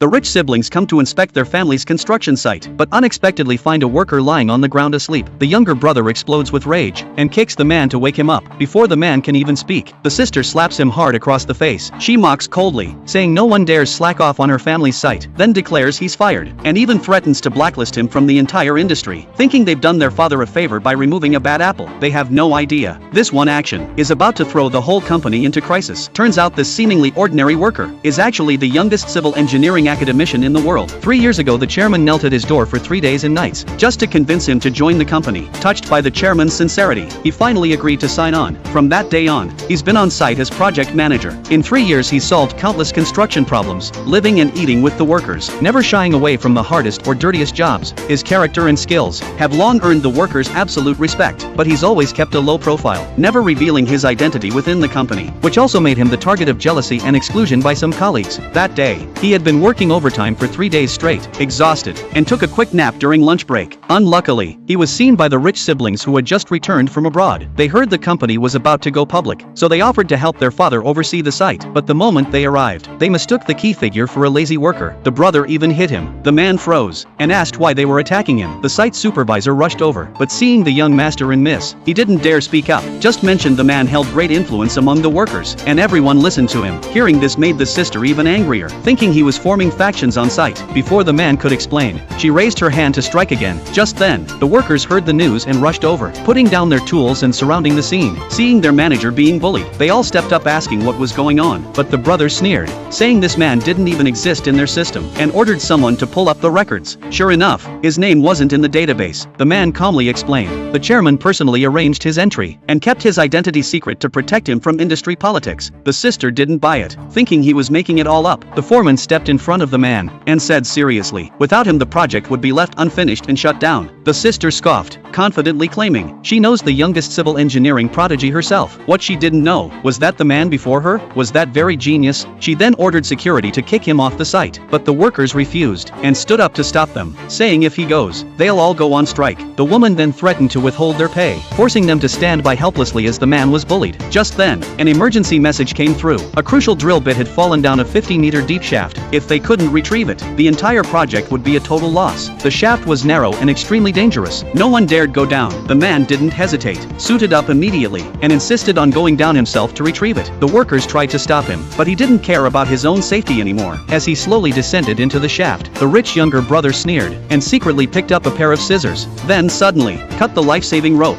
The rich siblings come to inspect their family's construction site, but unexpectedly find a worker lying on the ground asleep. The younger brother explodes with rage and kicks the man to wake him up. Before the man can even speak, the sister slaps him hard across the face. She mocks coldly, saying no one dares slack off on her family's site, then declares he's fired, and even threatens to blacklist him from the entire industry. Thinking they've done their father a favor by removing a bad apple, they have no idea this one action is about to throw the whole company into crisis. Turns out this seemingly ordinary worker is actually the youngest civil engineering academician in the world. 3 years ago, the chairman knelt at his door for 3 days and nights just to convince him to join the company. Touched by the chairman's sincerity, he finally agreed to sign on. From that day on, he's been on site as project manager. In 3 years, he's solved countless construction problems, living and eating with the workers, never shying away from the hardest or dirtiest jobs. His character and skills have long earned the workers' absolute respect, but he's always kept a low profile, never revealing his identity within the company, which also made him the target of jealousy and exclusion by some colleagues. That day, he had been working overtime for 3 days straight, exhausted, and took a quick nap during lunch break. Unluckily, he was seen by the rich siblings who had just returned from abroad. They heard the company was about to go public, so they offered to help their father oversee the site. But the moment they arrived, they mistook the key figure for a lazy worker. The brother even hit him. The man froze and asked why they were attacking him. The site supervisor rushed over, but seeing the young master in miss, he didn't dare speak up, just mentioned the man held great influence among the workers, and everyone listened to him. Hearing this made the sister even angrier, thinking he was forming factions on site. Before the man could explain, she raised her hand to strike again. Just then, the workers heard the news and rushed over, putting down their tools and surrounding the scene. Seeing their manager being bullied, they all stepped up asking what was going on, but the brother sneered, saying this man didn't even exist in their system, and ordered someone to pull up the records. Sure enough, his name wasn't in the database. The man calmly explained the chairman personally arranged his entry and kept his identity secret to protect him from industry politics. The sister didn't buy it, thinking he was making it all up. The foreman stepped in front of the man and said seriously, without him the project would be left unfinished and shut down. The sister scoffed, confidently claiming she knows the youngest civil engineering prodigy herself. What she didn't know was that the man before her was that very genius. She then ordered security to kick him off the site, but the workers refused and stood up to stop them, saying if he goes, they'll all go on strike. The woman then threatened to withhold their pay, forcing them to stand by helplessly as the man was bullied. Just then, an emergency message came through. A crucial drill bit had fallen down a 50-meter deep shaft. If they couldn't retrieve it, the entire project would be a total loss. The shaft was narrow and extremely dangerous. No one dared go down. The man didn't hesitate, suited up immediately, and insisted on going down himself to retrieve it. The workers tried to stop him, but he didn't care about his own safety anymore. As he slowly descended into the shaft, the rich younger brother sneered and secretly picked up a pair of scissors, then suddenly cut the life-saving rope.